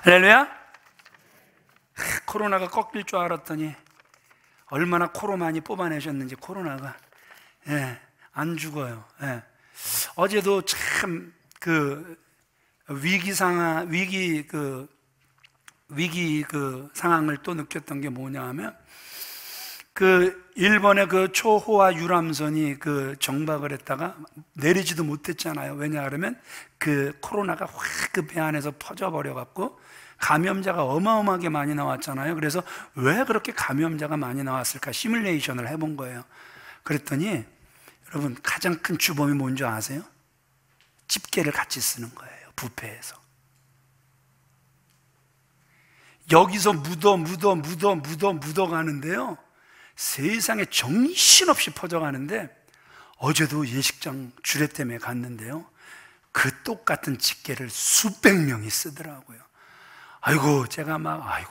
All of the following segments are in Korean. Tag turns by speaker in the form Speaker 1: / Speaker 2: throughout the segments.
Speaker 1: 할렐루야. 코로나가 꺾일 줄 알았더니 얼마나 코로 많이 뽑아내셨는지. 코로나가 안 죽어요. 어제도 참 위기 상황을 또 느꼈던 게 뭐냐 하면, 일본의 초호화 유람선이 정박을 했다가 내리지도 못했잖아요. 왜냐 그러면 코로나가 확 배 안에서 퍼져버려 갖고 감염자가 어마어마하게 많이 나왔잖아요. 그래서 왜 그렇게 감염자가 많이 나왔을까 시뮬레이션을 해본 거예요. 그랬더니 여러분, 가장 큰 주범이 뭔지 아세요? 집게를 같이 쓰는 거예요. 뷔페에서 여기서 묻어 가는데요, 세상에 정신없이 퍼져가는데, 어제도 예식장 주례 때문에 갔는데요, 똑같은 집게를 수백 명이 쓰더라고요. 아이고, 제가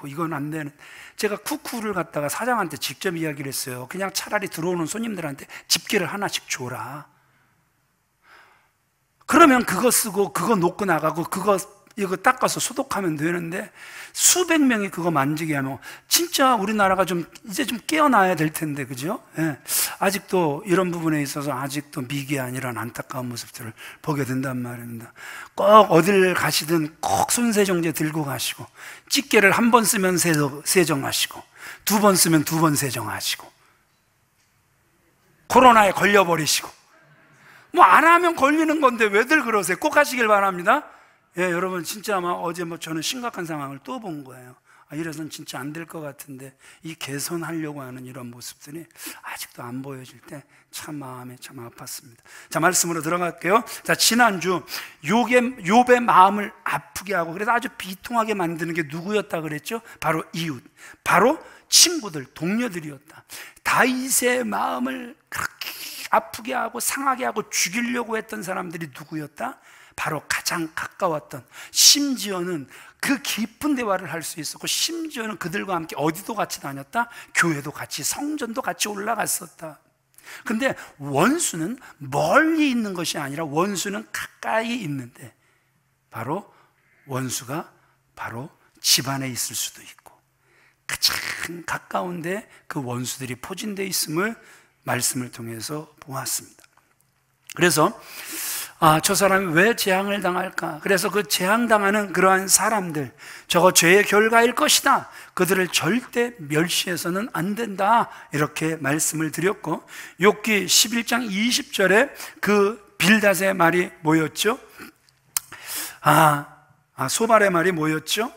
Speaker 1: 이건 안 되는. 제가 쿠쿠를 갖다가 사장한테 직접 이야기를 했어요. 그냥 차라리 들어오는 손님들한테 집게를 하나씩 줘라. 그러면 그거 쓰고 그거 놓고 나가고 이거 닦아서 소독하면 되는데, 수백 명이 그거 만지게 하면 진짜 우리나라가 이제 좀 깨어나야 될 텐데, 그죠? 아직도 이런 부분에 있어서 아직도 미개한 이런 안타까운 모습들을 보게 된단 말입니다. 꼭 어딜 가시든 꼭 손세정제 들고 가시고, 집게를 한 번 쓰면 세정하시고, 두 번 쓰면 두 번 세정하시고, 코로나에 걸려버리시고. 안 하면 걸리는 건데 왜들 그러세요? 꼭 하시길 바랍니다. 여러분, 진짜 어제 저는 심각한 상황을 또 본 거예요. 이래서는 진짜 안 될 것 같은데, 이 개선하려고 하는 이런 모습들이 아직도 안 보여질 때 참 마음에 참 아팠습니다. 자, 말씀으로 들어갈게요. 자, 지난주 욥의 마음을 아프게 하고, 그래서 아주 비통하게 만드는 게 누구였다 그랬죠? 바로 이웃, 바로 친구들, 동료들이었다. 다윗의 마음을 그렇게 아프게 하고 상하게 하고 죽이려고 했던 사람들이 누구였다? 바로 가장 가까웠던, 심지어는 그 깊은 대화를 할 수 있었고, 심지어는 그들과 함께 어디도 같이 다녔다? 교회도 같이, 성전도 같이 올라갔었다. 근데 원수는 멀리 있는 것이 아니라 원수는 가까이 있는데, 바로 원수가 바로 집안에 있을 수도 있고, 가장 가까운데 그 원수들이 포진되어 있음을 말씀을 통해서 보았습니다. 그래서 저 사람이 왜 재앙을 당할까? 그래서 그 재앙당하는 그러한 사람들, 저거 죄의 결과일 것이다, 그들을 절대 멸시해서는 안 된다, 이렇게 말씀을 드렸고, 욥기 11장 20절에 빌닷의 말이 뭐였죠? 소발의 말이 뭐였죠?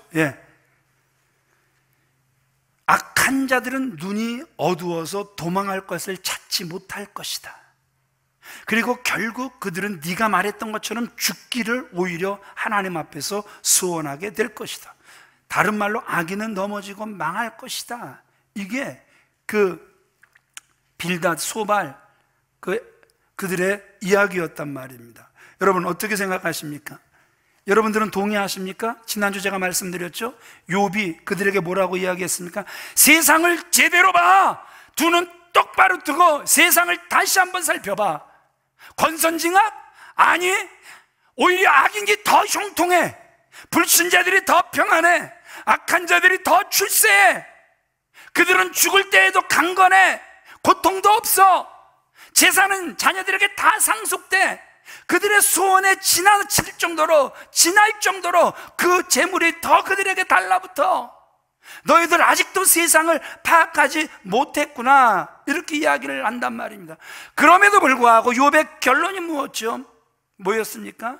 Speaker 1: 악한 자들은 눈이 어두워서 도망할 것을 찾지 못할 것이다. 그리고 결국 그들은 네가 말했던 것처럼 죽기를 오히려 하나님 앞에서 소원하게 될 것이다. 다른 말로 악인은 넘어지고 망할 것이다. 이게 빌닷, 소발, 그들의 이야기였단 말입니다. 여러분, 어떻게 생각하십니까? 여러분들은 동의하십니까? 지난주 제가 말씀드렸죠? 욥이 그들에게 뭐라고 이야기했습니까? 세상을 제대로 봐! 두 눈 똑바로 뜨고 세상을 다시 한번 살펴봐. 권선징악? 아니, 오히려 악인 게 더 형통해. 불순자들이 더 평안해. 악한 자들이 더 출세해. 그들은 죽을 때에도 강건해. 고통도 없어. 재산은 자녀들에게 다 상속돼. 그들의 소원에 지나칠 정도로 그 재물이 더 그들에게 달라붙어. 너희들 아직도 세상을 파악하지 못했구나, 이렇게 이야기를 한단 말입니다. 그럼에도 불구하고 욥의 결론이 뭐였습니까?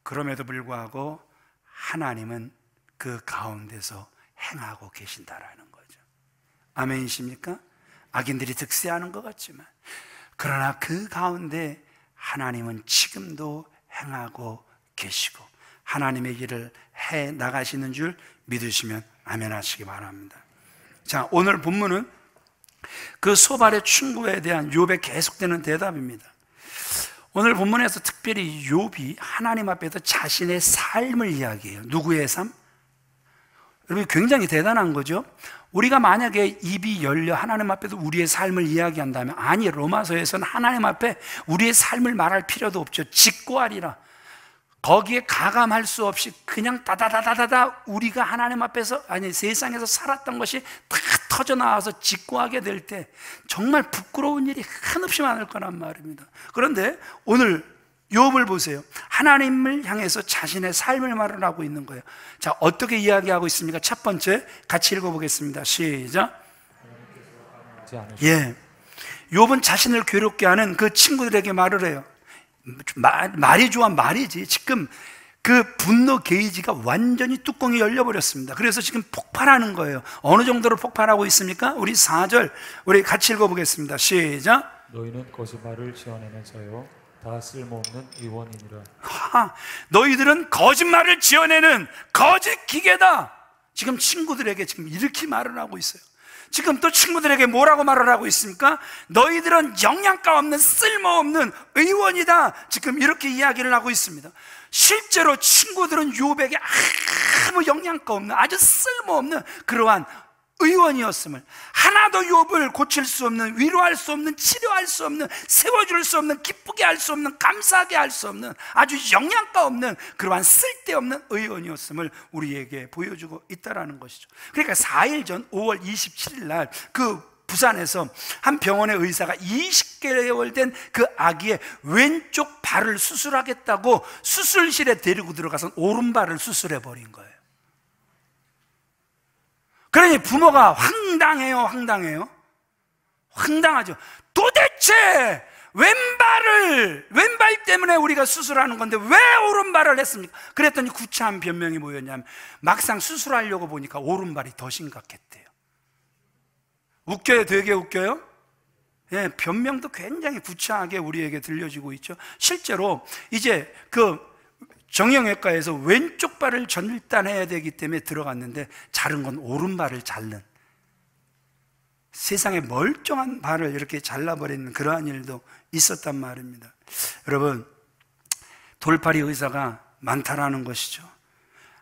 Speaker 1: 그럼에도 불구하고 하나님은 그 가운데서 행하고 계신다라는 거죠. 아멘이십니까? 악인들이 득세하는 것 같지만, 그러나 그 가운데 하나님은 지금도 행하고 계시고 하나님의 일을 해 나가시는 줄 믿으시면 아멘 하시기 바랍니다. 자, 오늘 본문은 소발의 충고에 대한 욥의 계속되는 대답입니다. 오늘 본문에서 특별히 욥이 하나님 앞에서 자신의 삶을 이야기해요. 누구의 삶? 여러분, 굉장히 대단한 거죠. 우리가 만약에 입이 열려 하나님 앞에서 우리의 삶을 이야기한다면, 아니, 로마서에서는 하나님 앞에 우리의 삶을 말할 필요도 없죠. 직고하리라. 거기에 가감할 수 없이 그냥 다다다다다다 우리가 하나님 앞에서, 아니 세상에서 살았던 것이 다 터져 나와서 직구하게 될 때 정말 부끄러운 일이 한없이 많을 거란 말입니다. 그런데 오늘 욥을 보세요. 하나님을 향해서 자신의 삶을 말을 하고 있는 거예요. 자, 어떻게 이야기하고 있습니까? 첫 번째 같이 읽어보겠습니다. 시작. 예, 욥은 자신을 괴롭게 하는 그 친구들에게 말을 해요. 말이 좋아 말이지. 지금 그 분노 게이지가 완전히 뚜껑이 열려버렸습니다. 그래서 지금 폭발하는 거예요. 어느 정도로 폭발하고 있습니까? 우리 4절 우리 같이 읽어보겠습니다. 시작.
Speaker 2: 너희는 거짓말을 지어내는 자요 다 쓸모없는 의원이니라.
Speaker 1: 너희들은 거짓말을 지어내는 거짓 기계다. 지금 친구들에게 지금 이렇게 말을 하고 있어요. 지금 또 친구들에게 뭐라고 말을 하고 있습니까? 너희들은 영양가 없는 쓸모없는 의원이다. 지금 이렇게 이야기를 하고 있습니다. 실제로 친구들은 욥에게 아무 영양가 없는, 아주 쓸모없는 그러한 의원이었음을, 하나도 욥을 고칠 수 없는, 위로할 수 없는, 치료할 수 없는, 세워줄 수 없는, 기쁘게 할 수 없는, 감사하게 할 수 없는, 아주 영양가 없는 그러한 쓸데없는 의원이었음을 우리에게 보여주고 있다는 것이죠. 그러니까 4일 전 5월 27일 날 그 부산에서 한 병원의 의사가 20개월 된 그 아기의 왼쪽 발을 수술하겠다고 수술실에 데리고 들어가서 오른발을 수술해버린 거예요. 그러니 부모가 황당해요. 황당하죠. 도대체 왼발 때문에 우리가 수술하는 건데 왜 오른발을 했습니까? 그랬더니 구차한 변명이 뭐였냐면, 막상 수술하려고 보니까 오른발이 더 심각했대요. 웃겨요? 되게 웃겨요? 예, 변명도 굉장히 구차하게 우리에게 들려지고 있죠. 실제로 이제 그 정형외과에서 왼쪽 발을 절단해야 되기 때문에 들어갔는데 자른 건 오른발을 자른, 세상에 멀쩡한 발을 이렇게 잘라버리는 그러한 일도 있었단 말입니다. 여러분, 돌팔이 의사가 많다라는 것이죠.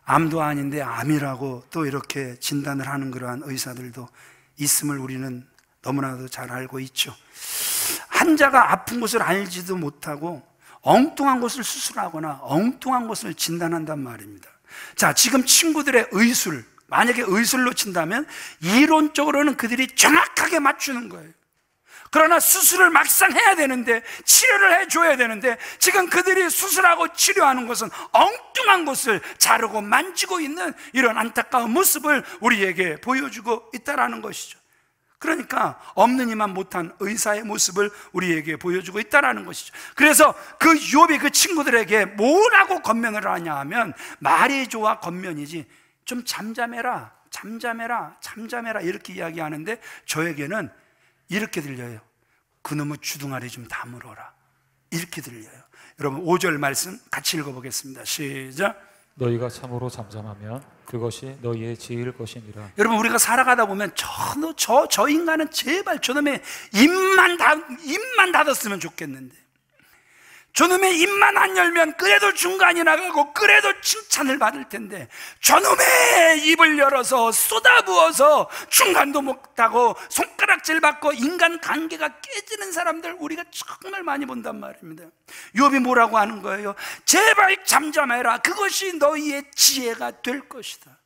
Speaker 1: 암도 아닌데 암이라고 또 이렇게 진단을 하는 그러한 의사들도 있음을 우리는 너무나도 잘 알고 있죠. 환자가 아픈 곳을 알지도 못하고 엉뚱한 것을 수술하거나 엉뚱한 것을 진단한단 말입니다. 자, 지금 친구들의 의술, 만약에 의술로 친다면 이론적으로는 그들이 정확하게 맞추는 거예요. 그러나 수술을 막상 해야 되는데, 치료를 해줘야 되는데, 지금 그들이 수술하고 치료하는 것은 엉뚱한 것을 자르고 만지고 있는 이런 안타까운 모습을 우리에게 보여주고 있다는 것이죠. 그러니까 없는 이만 못한 의사의 모습을 우리에게 보여주고 있다는 것이죠. 그래서 그 욥이 그 친구들에게 뭐라고 권면을 하냐 하면, 말이 좋아 권면이지, 좀 잠잠해라 이렇게 이야기하는데, 저에게는 이렇게 들려요. 그놈의 주둥아리 좀 다물어라, 이렇게 들려요. 여러분 5절 말씀 같이 읽어보겠습니다. 시작.
Speaker 2: 너희가 참으로 잠잠하면 그것이 너희의 지혜일 것이니라.
Speaker 1: 여러분, 우리가 살아가다 보면 저 인간은 제발 저놈의 입만 닫았으면 좋겠는데, 저놈의 입만 안 열면 그래도 중간이 나가고 그래도 칭찬을 받을 텐데, 저놈의 입을 열어서 쏟아부어서 중간도 못하고 손가락질 받고 인간 관계가 깨지는 사람들 우리가 정말 많이 본단 말입니다. 욥이 뭐라고 하는 거예요? 제발 잠잠해라, 그것이 너희의 지혜가 될 것이다.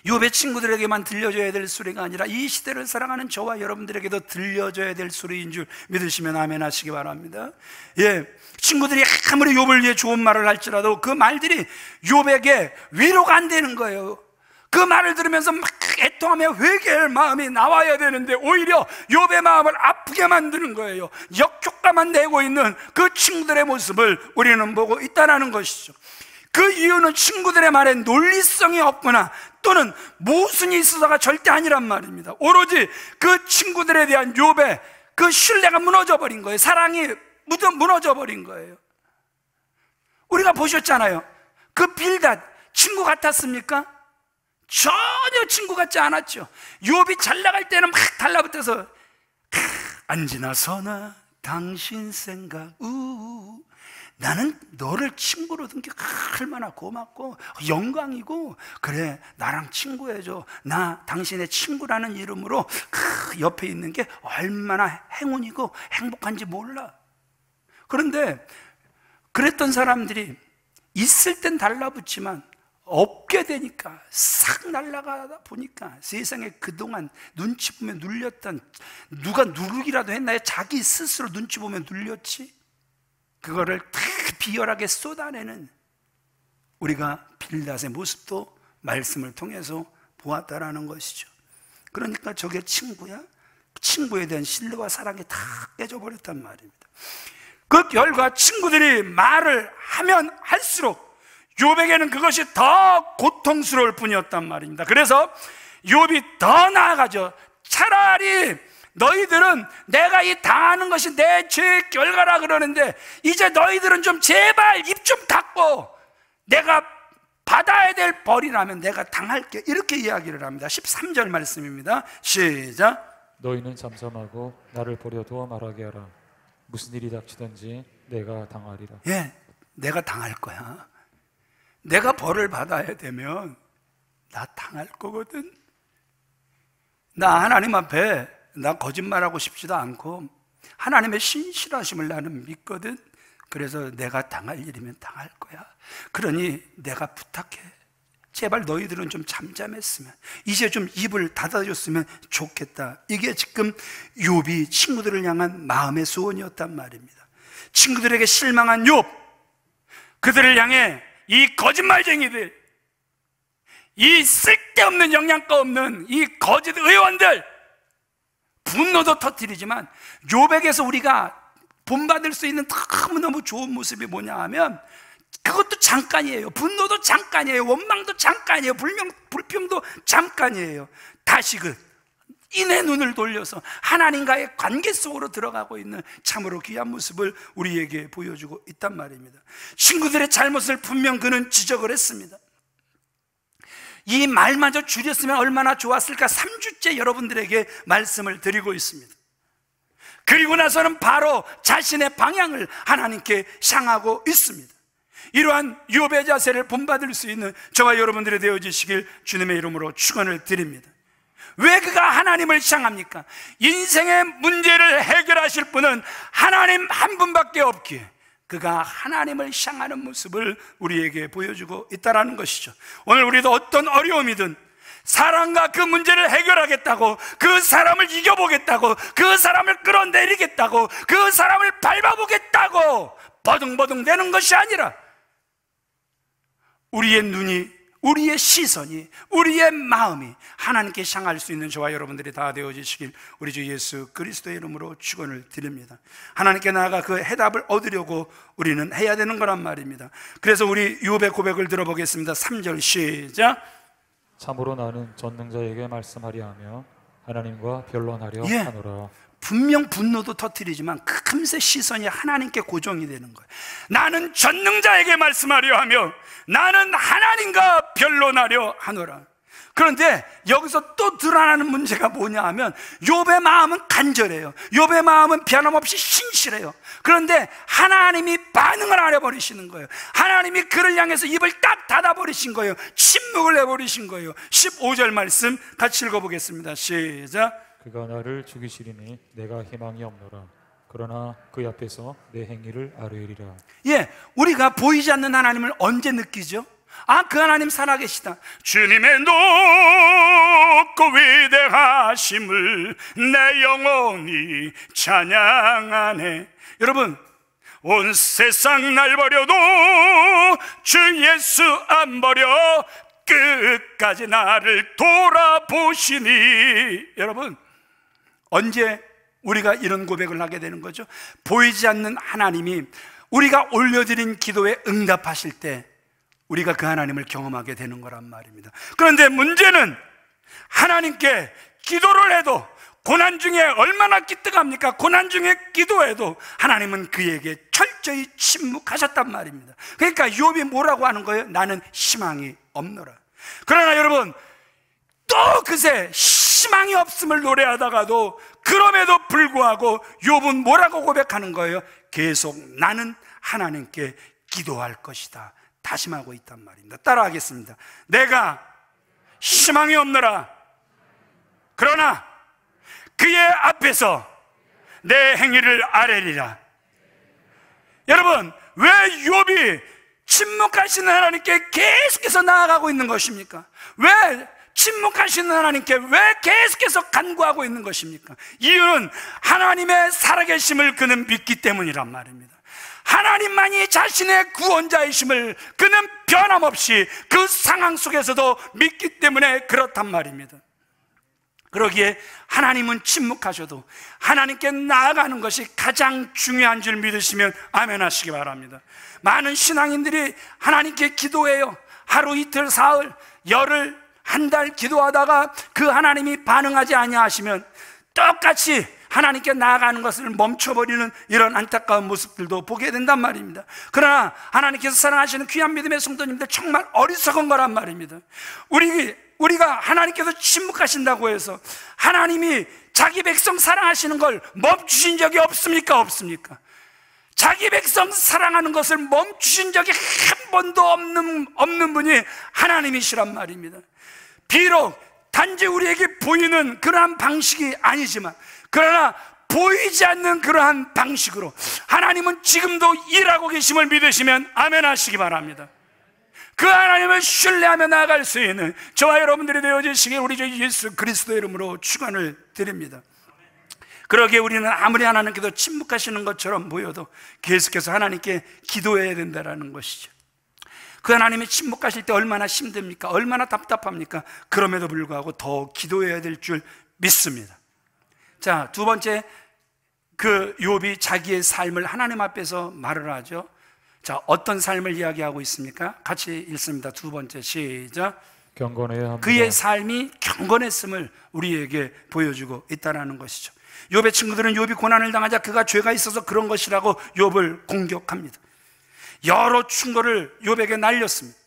Speaker 1: 욥의 친구들에게만 들려줘야 될 소리가 아니라 이 시대를 살아가는 저와 여러분들에게도 들려줘야 될 소리인 줄 믿으시면 아멘 하시기 바랍니다. 예, 친구들이 아무리 욥을 위해 좋은 말을 할지라도 그 말들이 욥에게 위로가 안 되는 거예요. 그 말을 들으면서 막 애통하며 회개할 마음이 나와야 되는데 오히려 욥의 마음을 아프게 만드는 거예요. 역효과만 내고 있는 그 친구들의 모습을 우리는 보고 있다는 것이죠. 그 이유는 친구들의 말에 논리성이 없거나 또는 모순이 있어서가 절대 아니란 말입니다. 오로지 그 친구들에 대한 욥의 그 신뢰가 무너져 버린 거예요. 사랑이 무너져 버린 거예요. 우리가 보셨잖아요. 그 빌닷 친구 같았습니까? 전혀 친구 같지 않았죠. 욥이 잘 나갈 때는 막 달라붙어서 안지나 서나 당신 생각 나는 너를 친구로 둔 게 얼마나 고맙고 영광이고, 그래 나랑 친구해줘, 나 당신의 친구라는 이름으로 그 옆에 있는 게 얼마나 행운이고 행복한지 몰라. 그런데 그랬던 사람들이 있을 땐 달라붙지만 없게 되니까 싹 날아가다 보니까 세상에 그동안 눈치 보며 눌렸던, 누가 누르기라도 했나요? 자기 스스로 눈치 보며 눌렸지. 그거를 다 비열하게 쏟아내는 우리가 빌닷의 모습도 말씀을 통해서 보았다라는 것이죠. 그러니까 저게 친구야? 친구에 대한 신뢰와 사랑이 다 깨져버렸단 말입니다. 그 결과 친구들이 말을 하면 할수록 욥에게는 그것이 더 고통스러울 뿐이었단 말입니다. 그래서 욥이 더 나아가죠. 차라리 너희들은 내가 이 당하는 것이 내 죄의 결과라 그러는데 이제 너희들은 좀 제발 입 좀 닫고 내가 받아야 될 벌이라면 내가 당할게, 이렇게 이야기를 합니다. 13절 말씀입니다. 시작.
Speaker 2: 너희는 잠잠하고 나를 버려두어 말하게 하라. 무슨 일이 닥치든지 내가 당하리라.
Speaker 1: 예, 내가 당할 거야. 내가 벌을 받아야 되면 나 당할 거거든. 나 하나님 앞에 나 거짓말하고 싶지도 않고 하나님의 신실하심을 나는 믿거든. 그래서 내가 당할 일이면 당할 거야. 그러니 내가 부탁해. 제발 너희들은 좀 잠잠했으면, 이제 좀 입을 닫아줬으면 좋겠다. 이게 지금 욥이 친구들을 향한 마음의 소원이었단 말입니다. 친구들에게 실망한 욥, 그들을 향해 이 거짓말쟁이들, 이 쓸데없는 영양가 없는 이 거짓 의원들, 분노도 터뜨리지만 욥에게서 우리가 본받을 수 있는 너무너무 좋은 모습이 뭐냐 하면 그것도 잠깐이에요. 분노도 잠깐이에요. 원망도 잠깐이에요. 불평도 잠깐이에요. 다시금 인의 눈을 돌려서 하나님과의 관계 속으로 들어가고 있는 참으로 귀한 모습을 우리에게 보여주고 있단 말입니다. 친구들의 잘못을 분명 그는 지적을 했습니다. 이 말마저 줄였으면 얼마나 좋았을까 3주째 여러분들에게 말씀을 드리고 있습니다. 그리고 나서는 바로 자신의 방향을 하나님께 향하고 있습니다. 이러한 욥의 자세를 본받을 수 있는 저와 여러분들이 되어지시길 주님의 이름으로 축원을 드립니다. 왜 그가 하나님을 향합니까? 인생의 문제를 해결하실 분은 하나님 한 분밖에 없기에 그가 하나님을 향하는 모습을 우리에게 보여주고 있다는 것이죠. 오늘 우리도 어떤 어려움이든 사랑과 그 문제를 해결하겠다고, 그 사람을 이겨보겠다고, 그 사람을 끌어내리겠다고, 그 사람을 밟아보겠다고 버둥버둥 되는 것이 아니라 우리의 눈이, 우리의 시선이, 우리의 마음이 하나님께 향할 수 있는 저와 여러분들이 다 되어지시길 우리 주 예수 그리스도의 이름으로 축원을 드립니다. 하나님께 나아가 그 해답을 얻으려고 우리는 해야 되는 거란 말입니다. 그래서 우리 욥의 고백을 들어보겠습니다. 3절 시작.
Speaker 2: 참으로 나는 전능자에게 말씀하려 하며 하나님과 변론하려 하노라.
Speaker 1: 분명 분노도 터뜨리지만 금세 시선이 하나님께 고정이 되는 거예요. 나는 전능자에게 말씀하려 하며 나는 하나님과 변론하려 하노라. 그런데 여기서 또 드러나는 문제가 뭐냐 하면 욥의 마음은 간절해요. 욥의 마음은 변함없이 신실해요. 그런데 하나님이 반응을 안 해버리시는 거예요. 하나님이 그를 향해서 입을 딱 닫아버리신 거예요. 침묵을 해버리신 거예요. 15절 말씀 같이 읽어보겠습니다. 시작.
Speaker 2: 그가 나를 죽이시리니 내가 희망이 없노라. 그러나 그 앞에서 내 행위를 아뢰리라.
Speaker 1: 예, 우리가 보이지 않는 하나님을 언제 느끼죠? 아, 그 하나님 살아계시다. 주님의 높고 위대하심을 내 영혼이 찬양하네. 여러분, 온 세상 날 버려도 주 예수 안 버려 끝까지 나를 돌아보시니. 여러분, 언제 우리가 이런 고백을 하게 되는 거죠? 보이지 않는 하나님이 우리가 올려드린 기도에 응답하실 때 우리가 그 하나님을 경험하게 되는 거란 말입니다. 그런데 문제는 하나님께 기도를 해도 고난 중에 얼마나 기특합니까? 고난 중에 기도해도 하나님은 그에게 철저히 침묵하셨단 말입니다. 그러니까 욥이 뭐라고 하는 거예요? 나는 희망이 없노라. 그러나 여러분, 또 그새 희망이 없음을 노래하다가도 그럼에도 불구하고 욥은 뭐라고 고백하는 거예요? 계속 나는 하나님께 기도할 것이다 다짐하고 있단 말입니다. 따라하겠습니다. 내가 희망이 없노라. 그러나 그의 앞에서 내 행위를 아뢰리라. 여러분, 왜 욥이 침묵하시는 하나님께 계속해서 나아가고 있는 것입니까? 왜 침묵하시는 하나님께 왜 계속해서 간구하고 있는 것입니까? 이유는 하나님의 살아계심을 그는 믿기 때문이란 말입니다. 하나님만이 자신의 구원자이심을 그는 변함없이 그 상황 속에서도 믿기 때문에 그렇단 말입니다. 그러기에 하나님은 침묵하셔도 하나님께 나아가는 것이 가장 중요한 줄 믿으시면 아멘 하시기 바랍니다. 많은 신앙인들이 하나님께 기도해요. 하루, 이틀, 사흘, 열흘, 한 달 기도하다가 그 하나님이 반응하지 아니하시면 똑같이 하나님께 나아가는 것을 멈춰버리는 이런 안타까운 모습들도 보게 된단 말입니다. 그러나 하나님께서 사랑하시는 귀한 믿음의 성도님들, 정말 어리석은 거란 말입니다. 우리가 하나님께서 침묵하신다고 해서 하나님이 자기 백성 사랑하시는 걸 멈추신 적이 없습니까? 없습니까? 자기 백성 사랑하는 것을 멈추신 적이 한 번도 없는 분이 하나님이시란 말입니다. 비록 단지 우리에게 보이는 그러한 방식이 아니지만, 그러나 보이지 않는 그러한 방식으로 하나님은 지금도 일하고 계심을 믿으시면 아멘 하시기 바랍니다. 그 하나님을 신뢰하며 나아갈 수 있는 저와 여러분들이 되어주시길 우리 주 예수 그리스도의 이름으로 축원을 드립니다. 그러기에 우리는 아무리 하나님께서 침묵하시는 것처럼 보여도 계속해서 하나님께 기도해야 된다는 것이죠. 그 하나님이 침묵하실 때 얼마나 힘듭니까? 얼마나 답답합니까? 그럼에도 불구하고 더 기도해야 될 줄 믿습니다. 자, 두 번째, 그 욥이 자기의 삶을 하나님 앞에서 말을 하죠. 자, 어떤 삶을 이야기하고 있습니까? 같이 읽습니다. 두 번째, 시작.
Speaker 2: 경건해야 합니다.
Speaker 1: 그의 삶이 경건했음을 우리에게 보여주고 있다는 것이죠. 욥의 친구들은 욥이 고난을 당하자 그가 죄가 있어서 그런 것이라고 욥을 공격합니다. 여러 충고를 욥에게 날렸습니다.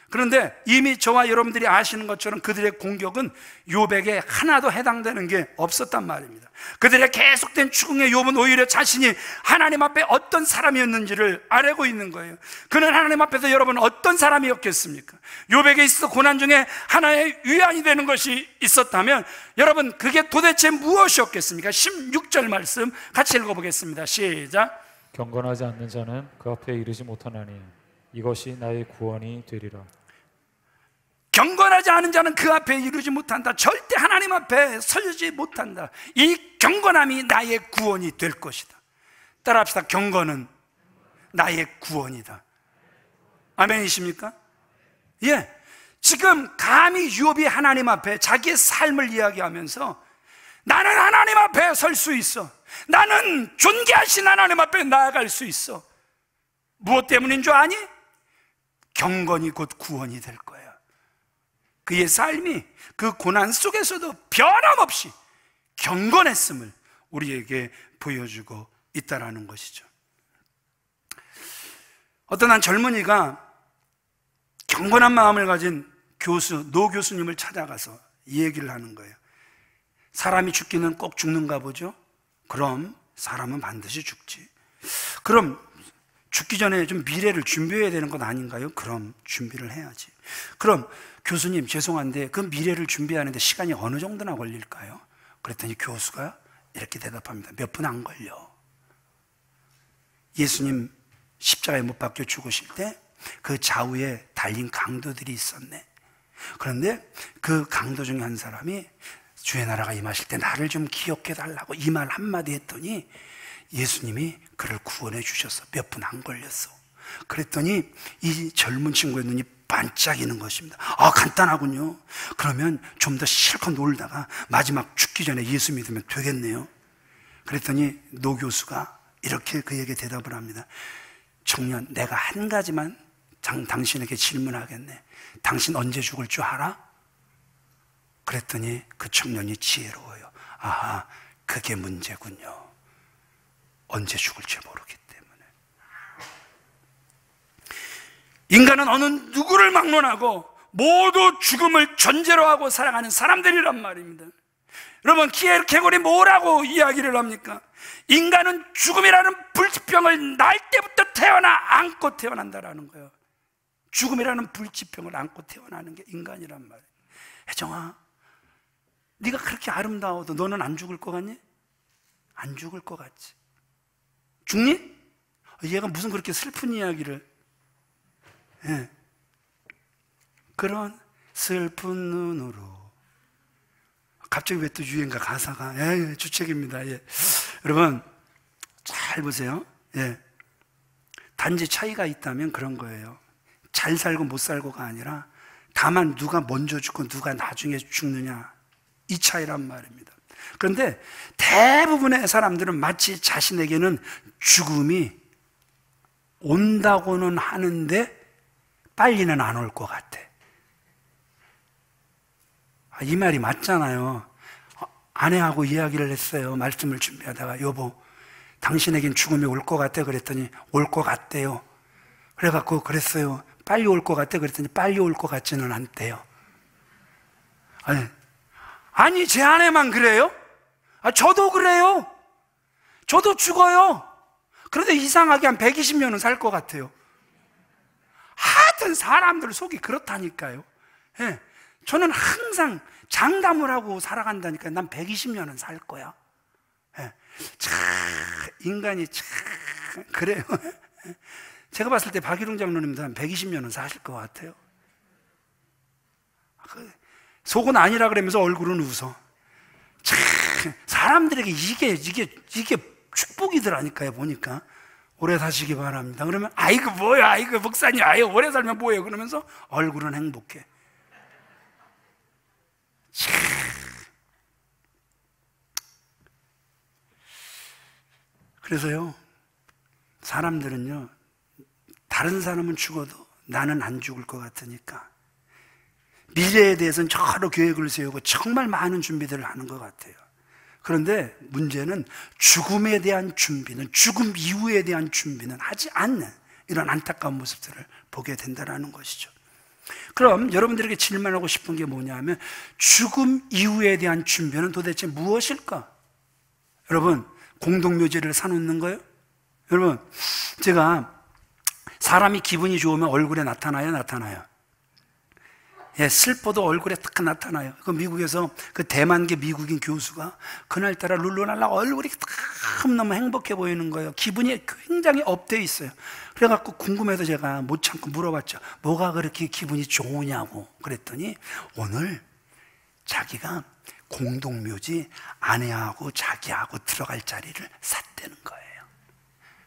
Speaker 1: 그런데 이미 저와 여러분들이 아시는 것처럼 그들의 공격은 욥에게 하나도 해당되는 게 없었단 말입니다. 그들의 계속된 추궁에 욥은 오히려 자신이 하나님 앞에 어떤 사람이었는지를 알고 있는 거예요. 그는 하나님 앞에서 여러분 어떤 사람이었겠습니까? 욥에게 있어 고난 중에 하나의 위안이 되는 것이 있었다면 여러분 그게 도대체 무엇이었겠습니까? 16절 말씀 같이 읽어보겠습니다. 시작.
Speaker 2: 경건하지 않는 자는 그 앞에 이르지 못하나니 이것이 나의 구원이 되리라.
Speaker 1: 경건하지 않은 자는 그 앞에 이르지 못한다. 절대 하나님 앞에 서지 못한다. 이 경건함이 나의 구원이 될 것이다. 따라합시다. 경건은 나의 구원이다. 아멘이십니까? 예. 지금 감히 욥이 하나님 앞에 자기의 삶을 이야기하면서 나는 하나님 앞에 설 수 있어. 나는 존귀하신 하나님 앞에 나아갈 수 있어. 무엇 때문인 줄 아니? 경건이 곧 구원이 될 거야. 그의 삶이 그 고난 속에서도 변함없이 경건했음을 우리에게 보여주고 있다는 것이죠. 어떤 한 젊은이가 경건한 마음을 가진 노 교수님을 찾아가서 이 얘기를 하는 거예요. 사람이 죽기는 꼭 죽는가 보죠? 그럼 사람은 반드시 죽지. 그럼 죽기 전에 좀 미래를 준비해야 되는 것 아닌가요? 그럼 준비를 해야지. 그럼 교수님 죄송한데 그 미래를 준비하는데 시간이 어느 정도나 걸릴까요? 그랬더니 교수가 이렇게 대답합니다. 몇 분 안 걸려. 예수님 십자가에 못 박혀 죽으실 때 그 좌우에 달린 강도들이 있었네. 그런데 그 강도 중에 한 사람이 주의 나라가 임하실 때 나를 좀 기억해 달라고 이 말 한마디 했더니 예수님이 그를 구원해 주셨어. 몇 분 안 걸렸어. 그랬더니 이 젊은 친구의 눈이 반짝이는 것입니다. 아, 간단하군요. 그러면 좀 더 실컷 놀다가 마지막 죽기 전에 예수 믿으면 되겠네요. 그랬더니 노 교수가 이렇게 그에게 대답을 합니다. 청년, 내가 한 가지만 당신에게 질문하겠네. 당신 언제 죽을 줄 알아? 그랬더니 그 청년이 지혜로워요. 아하, 그게 문제군요. 언제 죽을지 모르기 때문에. 인간은 어느 누구를 막론하고 모두 죽음을 전제로 하고 살아가는 사람들이란 말입니다. 여러분, 키에르케고르이 뭐라고 이야기를 합니까? 인간은 죽음이라는 불치병을 날 때부터 안고 태어난다라는 거예요. 죽음이라는 불치병을 안고 태어나는 게 인간이란 말이에요. 혜정아, 네가 그렇게 아름다워도 너는 안 죽을 것 같니? 안 죽을 것 같지. 죽니? 얘가 무슨 그렇게 슬픈 이야기를. 예. 그런 슬픈 눈으로. 갑자기 왜 또 유행가 가사가. 예, 주책입니다. 예. 여러분, 잘 보세요. 예. 단지 차이가 있다면 그런 거예요. 잘 살고 못 살고가 아니라 다만 누가 먼저 죽고 누가 나중에 죽느냐, 이 차이란 말입니다. 그런데 대부분의 사람들은 마치 자신에게는 죽음이 온다고는 하는데 빨리는 안 올 것 같아. 이 말이 맞잖아요. 아내하고 이야기를 했어요. 말씀을 준비하다가, 여보, 당신에겐 죽음이 올 것 같아. 그랬더니 올 것 같대요. 그래갖고 그랬어요. 빨리 올 것 같아. 그랬더니 빨리 올 것 같지는 않대요. 아니 제 아내만 그래요? 저도 그래요. 저도 죽어요. 그런데 이상하게 한 120년은 살 것 같아요. 하여튼 사람들 속이 그렇다니까요. 예. 저는 항상 장담을 하고 살아간다니까요. 난 120년은 살 거야. 예. 참, 인간이 참, 그래요. 제가 봤을 때 박일웅 장로님도 한 120년은 사실 것 같아요. 속은 아니라 그러면서 얼굴은 웃어. 참, 사람들에게 이게 축복이더라니까요, 보니까. 오래 사시기 바랍니다. 그러면, 아이고, 뭐야, 아이고, 목사님, 아이고, 오래 살면 뭐예요? 그러면서 얼굴은 행복해. 참. 그래서요, 사람들은요, 다른 사람은 죽어도 나는 안 죽을 것 같으니까 미래에 대해서는 여러 계획을 세우고 정말 많은 준비들을 하는 것 같아요. 그런데 문제는 죽음에 대한 준비는, 죽음 이후에 대한 준비는 하지 않는 이런 안타까운 모습들을 보게 된다는 것이죠. 그럼 여러분들에게 질문하고 싶은 게 뭐냐면, 죽음 이후에 대한 준비는 도대체 무엇일까? 여러분, 공동묘지를 사놓는 거예요? 여러분, 제가 사람이 기분이 좋으면 얼굴에 나타나요? 예, 슬퍼도 얼굴에 딱 나타나요. 그 미국에서 그 대만계 미국인 교수가 그날따라 룰루랄라 얼굴이 딱 너무 행복해 보이는 거예요. 기분이 굉장히 업되어 있어요. 그래갖고 궁금해서 제가 못 참고 물어봤죠. 뭐가 그렇게 기분이 좋으냐고. 그랬더니 오늘 자기가 공동묘지 아내하고 자기하고 들어갈 자리를 샀다는 거예요.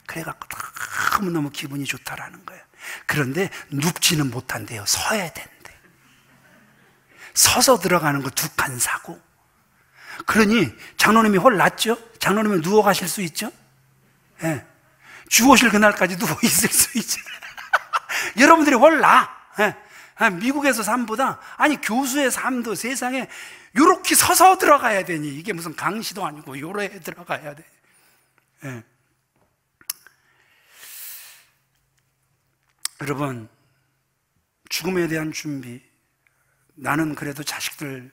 Speaker 1: 그래갖고 너무너무 기분이 좋다라는 거예요. 그런데 눕지는 못한대요. 서야 된대. 서서 들어가는 거 2칸 사고. 그러니 장로님이 홀났죠? 장로님은 누워 가실 수 있죠? 예. 죽으실 그날까지 누워 있을 수 있죠. 여러분들이 홀나. 예. 미국에서 삶보다, 아니 교수의 삶도 세상에 요렇게 서서 들어가야 되니, 이게 무슨 강시도 아니고 요래 들어가야 돼. 예. 여러분, 죽음에 대한 준비, 나는 그래도 자식들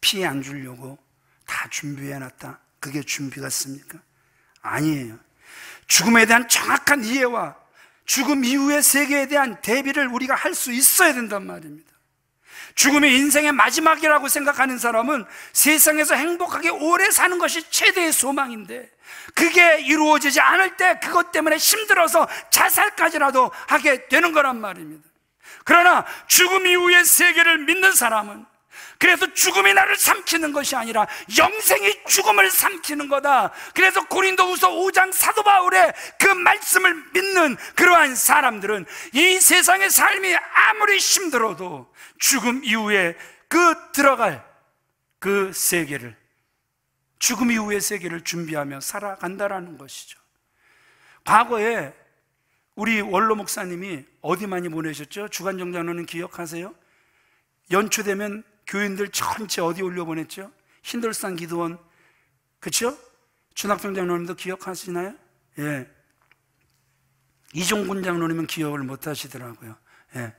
Speaker 1: 피해 안 주려고 다 준비해놨다. 그게 준비 같습니까? 아니에요. 죽음에 대한 정확한 이해와 죽음 이후의 세계에 대한 대비를 우리가 할 수 있어야 된단 말입니다. 죽음이 인생의 마지막이라고 생각하는 사람은 세상에서 행복하게 오래 사는 것이 최대의 소망인데, 그게 이루어지지 않을 때 그것 때문에 힘들어서 자살까지라도 하게 되는 거란 말입니다. 그러나 죽음 이후의 세계를 믿는 사람은, 그래서 죽음이 나를 삼키는 것이 아니라 영생이 죽음을 삼키는 거다. 그래서 고린도후서 5장 사도 바울의 그 말씀을 믿는 그러한 사람들은 이 세상의 삶이 아무리 힘들어도 죽음 이후에 들어갈 그 세계를, 죽음 이후의 세계를 준비하며 살아간다라는 것이죠. 과거에 우리 원로 목사님이 어디 많이 보내셨죠? 주간정장로는 기억하세요? 연초되면 교인들 전체 어디 올려보냈죠? 힌돌산 기도원, 그렇죠? 준학종 장로님도 기억하시나요? 예. 이종군 장로님은 기억을 못 하시더라고요. 예.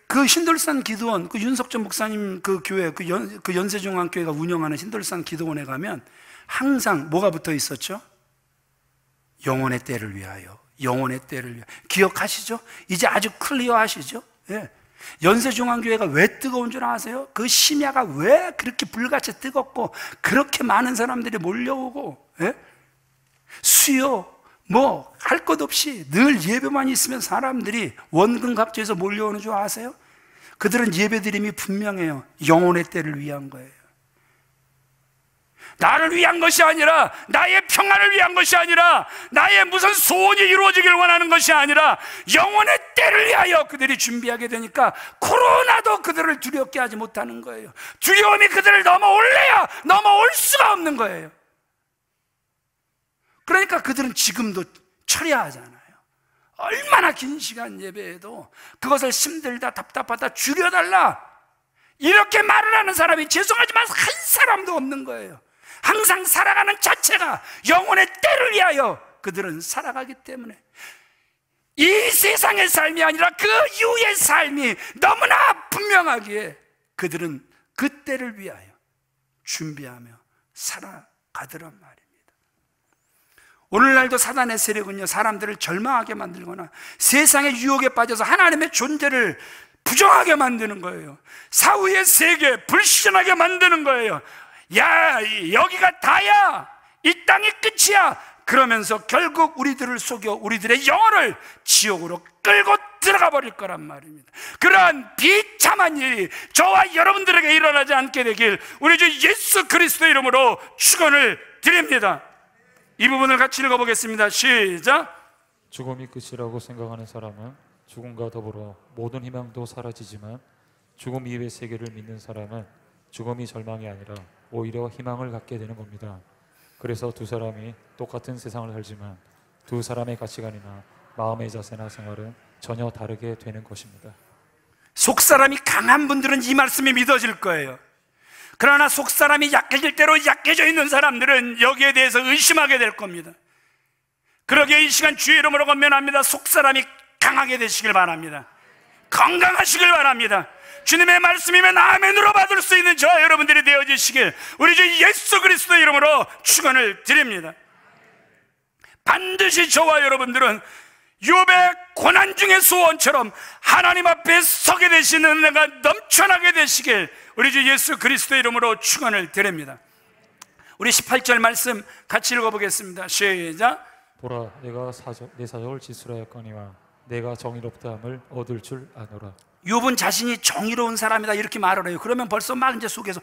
Speaker 1: 그 신돌산 기도원, 그 윤석전 목사님 그 교회, 그 연세종합교회가 운영하는 신돌산 기도원에 가면 항상 뭐가 붙어 있었죠? 영혼의 때를 위하여, 영혼의 때를 위하여. 기억하시죠? 이제 아주 클리어 하시죠? 예. 연세종합교회가 왜 뜨거운 줄 아세요? 그 심야가 왜 그렇게 불같이 뜨겁고 그렇게 많은 사람들이 몰려오고, 예? 수요 뭐 할 것 없이 늘 예배만 있으면 사람들이 원근 각지에서 몰려오는 줄 아세요? 그들은 예배드림이 분명해요. 영혼의 때를 위한 거예요. 나를 위한 것이 아니라, 나의 평안을 위한 것이 아니라, 나의 무슨 소원이 이루어지길 원하는 것이 아니라 영혼의 때를 위하여 그들이 준비하게 되니까 코로나도 그들을 두렵게 하지 못하는 거예요. 두려움이 그들을 넘어올래야 넘어올 수가 없는 거예요. 그러니까 그들은 지금도 철야하잖아요. 얼마나 긴 시간 예배해도 그것을 힘들다 답답하다 줄여달라 이렇게 말을 하는 사람이 죄송하지만 한 사람도 없는 거예요. 항상 살아가는 자체가 영혼의 때를 위하여 그들은 살아가기 때문에 이 세상의 삶이 아니라 그 이후의 삶이 너무나 분명하기에 그들은 그 때를 위하여 준비하며 살아가더란 말입니다. 오늘날도 사단의 세력은요, 사람들을 절망하게 만들거나 세상의 유혹에 빠져서 하나님의 존재를 부정하게 만드는 거예요. 사후의 세계 불신하게 만드는 거예요. 야, 여기가 다야, 이 땅이 끝이야, 그러면서 결국 우리들을 속여 우리들의 영혼을 지옥으로 끌고 들어가 버릴 거란 말입니다. 그러한 비참한 일이 저와 여러분들에게 일어나지 않게 되길 우리 주 예수 그리스도 이름으로 축원을 드립니다. 이 부분을 같이 읽어보겠습니다. 시작.
Speaker 2: 죽음이 끝이라고 생각하는 사람은 죽음과 더불어 모든 희망도 사라지지만 죽음 이후의 세계를 믿는 사람은 죽음이 절망이 아니라 오히려 희망을 갖게 되는 겁니다. 그래서 두 사람이 똑같은 세상을 살지만 두 사람의 가치관이나 마음의 자세나 생활은 전혀 다르게 되는 것입니다.
Speaker 1: 속사람이 강한 분들은 이 말씀이 믿어질 거예요. 그러나 속사람이 약해질 대로 약해져 있는 사람들은 여기에 대해서 의심하게 될 겁니다. 그러기에 이 시간 주의 이름으로 권면합니다. 속사람이 강하게 되시길 바랍니다. 건강하시길 바랍니다. 주님의 말씀이면 아멘으로 받을 수 있는 저와 여러분들이 되어지시길 우리 주 예수 그리스도 이름으로 축원을 드립니다. 반드시 저와 여러분들은 욥의 고난 중의 소원처럼 하나님 앞에 서게 되시는 은혜가 넘쳐나게 되시길 우리 주 예수 그리스도 이름으로 축원을 드립니다. 우리 18절 말씀 같이 읽어보겠습니다. 시작.
Speaker 2: 보라, 내가 내 사적을 지수하였거니와 내가 정의롭다함을 얻을 줄 아노라.
Speaker 1: 욥은 자신이 정의로운 사람이다 이렇게 말을 해요. 그러면 벌써 막 이제 속에서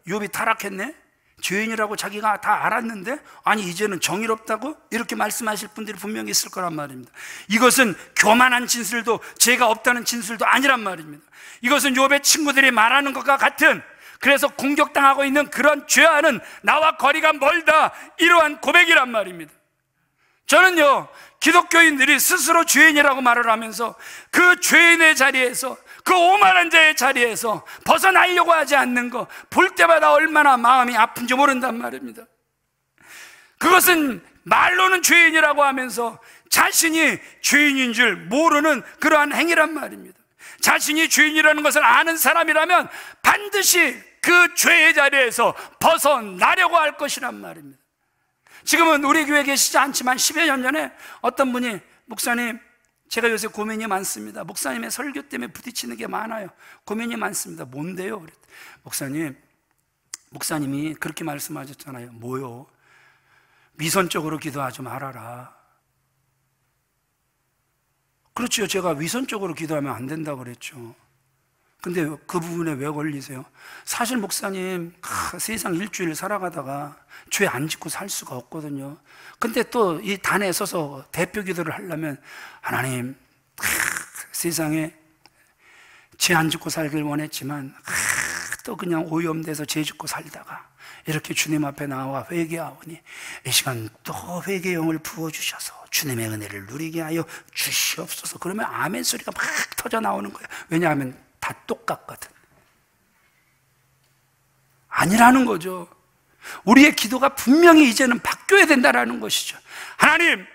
Speaker 1: 욥이 타락했네? 죄인이라고 자기가 다 알았는데 아니 이제는 정의롭다고? 이렇게 말씀하실 분들이 분명히 있을 거란 말입니다. 이것은 교만한 진술도 죄가 없다는 진술도 아니란 말입니다. 이것은 욥의 친구들이 말하는 것과 같은, 그래서 공격당하고 있는 그런 죄와는 나와 거리가 멀다 이러한 고백이란 말입니다. 저는요, 기독교인들이 스스로 죄인이라고 말을 하면서 그 죄인의 자리에서, 그 오만한 자의 자리에서 벗어나려고 하지 않는 거 볼 때마다 얼마나 마음이 아픈지 모른단 말입니다. 그것은 말로는 죄인이라고 하면서 자신이 죄인인 줄 모르는 그러한 행위란 말입니다. 자신이 죄인이라는 것을 아는 사람이라면 반드시 그 죄의 자리에서 벗어나려고 할 것이란 말입니다. 지금은 우리 교회에 계시지 않지만 10여 년 전에 어떤 분이, 목사님, 제가 요새 고민이 많습니다. 목사님의 설교 때문에 부딪히는 게 많아요. 고민이 많습니다. 뭔데요? 그랬더니 목사님이 그렇게 말씀하셨잖아요. 뭐요? 위선적으로 기도하지 말아라. 그렇죠. 제가 위선적으로 기도하면 안 된다고 그랬죠. 근데 그 부분에 왜 걸리세요? 사실 목사님, 세상 일주일 살아가다가 죄 안 짓고 살 수가 없거든요. 근데 또 이 단에 서서 대표 기도를 하려면, 하나님, 세상에 죄 안 짓고 살길 원했지만 또 그냥 오염돼서 죄 짓고 살다가 이렇게 주님 앞에 나와 회개하오니 이 시간 또 회개의 영을 부어주셔서 주님의 은혜를 누리게 하여 주시옵소서. 그러면 아멘 소리가 막 터져 나오는 거예요. 왜냐하면 다 똑같거든. 아니라는 거죠. 우리의 기도가 분명히 이제는 바뀌어야 된다는 것이죠. 하나님,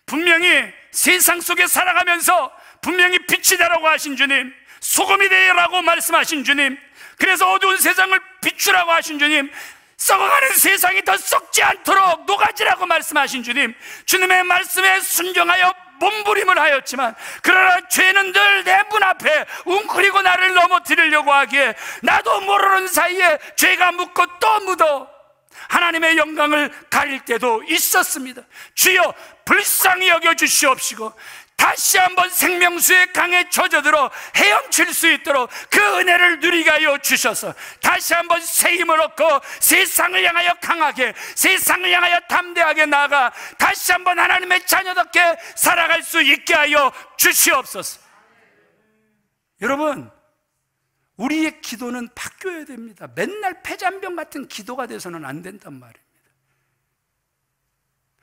Speaker 1: 분명히 세상 속에 살아가면서 분명히 빛이 되라고 하신 주님, 소금이 되라고 말씀하신 주님, 그래서 어두운 세상을 비추라고 하신 주님, 썩어가는 세상이 더 썩지 않도록 녹아지라고 말씀하신 주님, 주님의 말씀에 순종하여 몸부림을 하였지만 그러나 죄는 늘 내 문 앞에 웅크리고 나를 넘어뜨리려고 하기에 나도 모르는 사이에 죄가 묻고 또 묻어. 하나님의 영광을 가릴 때도 있었습니다. 주여 불쌍히 여겨 주시옵시고 다시 한번 생명수의 강에 젖어들어 헤엄칠 수 있도록 그 은혜를 누리게 하여 주셔서 다시 한번 새 힘을 얻고 세상을 향하여 강하게, 세상을 향하여 담대하게 나아가 다시 한번 하나님의 자녀답게 살아갈 수 있게 하여 주시옵소서. 여러분, 우리의 기도는 바뀌어야 됩니다. 맨날 폐잔병 같은 기도가 돼서는 안 된단 말입니다.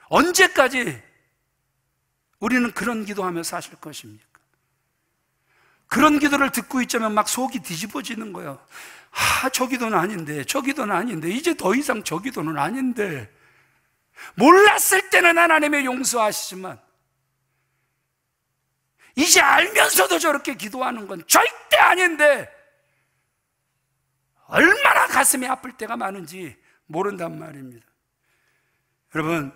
Speaker 1: 언제까지 우리는 그런 기도하며 사실 것입니까? 그런 기도를 듣고 있자면 막 속이 뒤집어지는 거예요. 저 기도는 아닌데, 저 기도는 아닌데, 이제 더 이상 저 기도는 아닌데. 몰랐을 때는 하나님의 용서하시지만 이제 알면서도 저렇게 기도하는 건 절대 아닌데 얼마나 가슴이 아플 때가 많은지 모른단 말입니다. 여러분,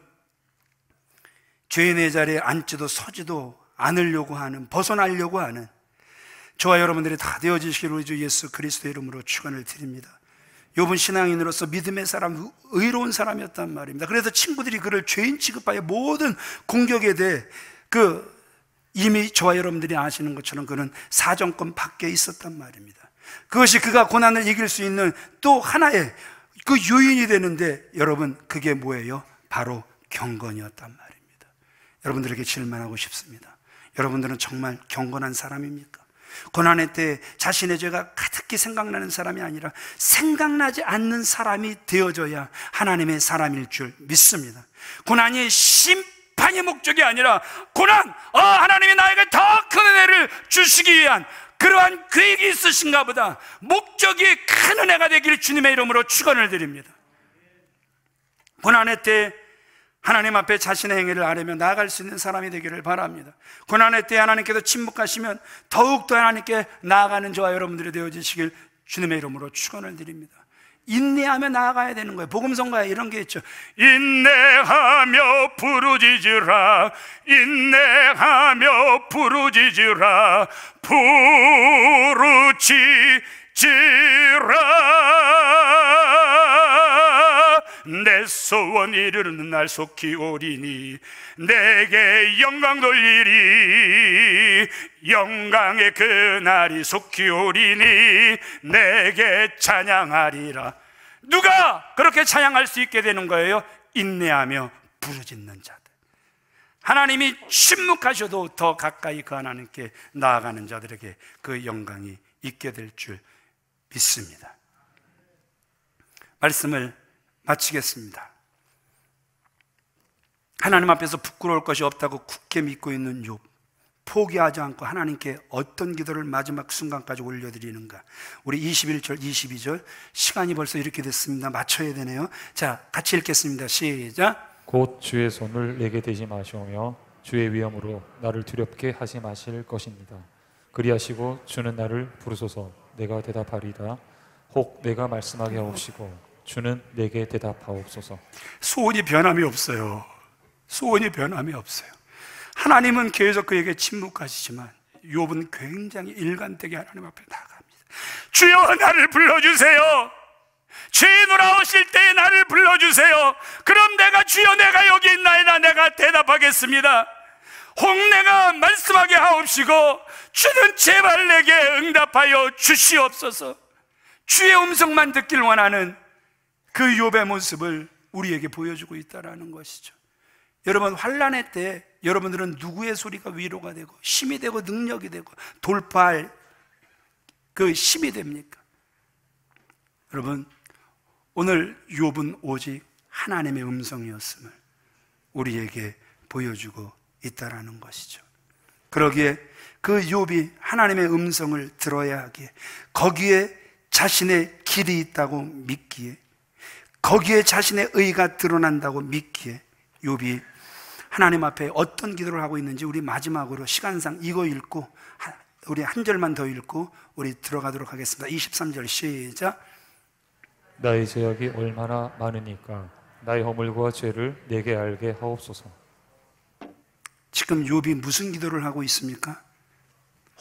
Speaker 1: 죄인의 자리에 앉지도 서지도 않으려고 하는, 벗어나려고 하는 저와 여러분들이 다 되어지시기를 우리 주 예수 그리스도의 이름으로 축원을 드립니다. 욥은 신앙인으로서 믿음의 사람, 의로운 사람이었단 말입니다. 그래서 친구들이 그를 죄인 취급하여 모든 공격에 대해 이미 저와 여러분들이 아시는 것처럼 그는 사정권 밖에 있었단 말입니다. 그것이 그가 고난을 이길 수 있는 또 하나의 그 요인이 되는데, 여러분, 그게 뭐예요? 바로 경건이었단 말입니다. 여러분들에게 질문하고 싶습니다. 여러분들은 정말 경건한 사람입니까? 고난의 때 자신의 죄가 가득히 생각나는 사람이 아니라 생각나지 않는 사람이 되어져야 하나님의 사람일 줄 믿습니다. 고난이 심판의 목적이 아니라 고난, 하나님이 나에게 더 큰 은혜를 주시기 위한 그러한 계획이 있으신가 보다, 목적이 큰 은혜가 되기를 주님의 이름으로 축원을 드립니다. 고난의 때 하나님 앞에 자신의 행위를 아뢰며 나아갈 수 있는 사람이 되기를 바랍니다. 고난의 때 하나님께서 침묵하시면 더욱더 하나님께 나아가는 저와 여러분들이 되어지시길 주님의 이름으로 축원을 드립니다. 인내하며 나아가야 되는 거예요. 복음성가에 이런 게 있죠. 인내하며 부르짖으라, 인내하며 부르짖으라, 부르짖으라. 내 소원 이루는 날 속히 오리니 내게 영광 돌리리. 영광의 그날이 속히 오리니 내게 찬양하리라. 누가 그렇게 찬양할 수 있게 되는 거예요? 인내하며 부르짖는 자들. 하나님이 침묵하셔도 더 가까이 그 하나님께 나아가는 자들에게 그 영광이 있게 될 줄 믿습니다. 말씀을 마치겠습니다. 하나님 앞에서 부끄러울 것이 없다고 굳게 믿고 있는 욥, 포기하지 않고 하나님께 어떤 기도를 마지막 순간까지 올려드리는가. 우리 21절, 22절 시간이 벌써 이렇게 됐습니다. 맞춰야 되네요. 자, 같이 읽겠습니다. 시작.
Speaker 2: 곧 주의 손을 내게 대지 마시오며 주의 위엄으로 나를 두렵게 하지 마실 것입니다. 그리하시고 주는 나를 부르소서 내가 대답하리다. 혹 내가 말씀하게 하옵시고 주는 내게 대답하옵소서.
Speaker 1: 소원이 변함이 없어요. 소원이 변함이 없어요. 하나님은 계속 그에게 침묵하시지만 욥은 굉장히 일관되게 하나님 앞에 나아갑니다. 주여 나를 불러주세요. 죄 돌아오실 때에 나를 불러주세요. 그럼 내가 주여 내가 여기 있나이다 내가 대답하겠습니다. 혹 내가 말씀하게 하옵시고 주는 제발 내게 응답하여 주시옵소서. 주의 음성만 듣길 원하는 그 욥의 모습을 우리에게 보여주고 있다는 것이죠. 여러분, 환난의 때 여러분들은 누구의 소리가 위로가 되고 힘이 되고 능력이 되고 돌파할 그 힘이 됩니까? 여러분, 오늘 욥은 오직 하나님의 음성이었음을 우리에게 보여주고 있다는 것이죠. 그러기에 그 욥이 하나님의 음성을 들어야 하기에, 거기에 자신의 길이 있다고 믿기에, 거기에 자신의 의가 드러난다고 믿기에 욥이 하나님 앞에 어떤 기도를 하고 있는지 우리 마지막으로 시간상 이거 읽고 우리 한 절만 더 읽고 우리 들어가도록 하겠습니다. 23절 시작.
Speaker 2: 나의 죄악이 얼마나 많으니까 나의 허물과 죄를 내게 알게 하옵소서.
Speaker 1: 지금 욥이 무슨 기도를 하고 있습니까?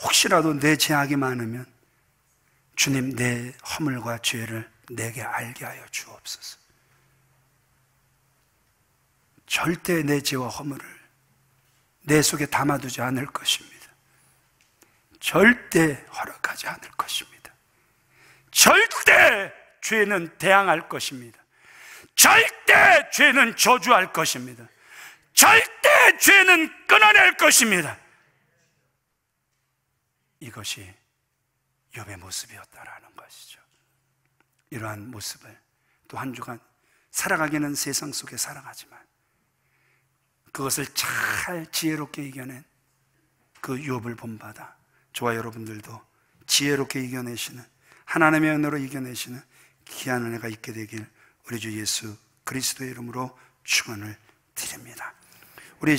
Speaker 1: 혹시라도 내 죄악이 많으면 주님 내 허물과 죄를 내게 알게 하여 주옵소서. 절대 내 죄와 허물을 내 속에 담아두지 않을 것입니다. 절대 허락하지 않을 것입니다. 절대 죄는 대항할 것입니다. 절대 죄는 저주할 것입니다. 절대 죄는 끊어낼 것입니다. 이것이 욥의 모습이었다라는 것이죠. 이러한 모습을 또 한 주간 살아가기는 세상 속에 살아가지만 그것을 잘 지혜롭게 이겨낸 그 욥을 본받아 저와 여러분들도 지혜롭게 이겨내시는, 하나님의 은혜로 이겨내시는 귀한 은혜가 있게 되길 우리 주 예수 그리스도의 이름으로 축원을 드립니다. 우리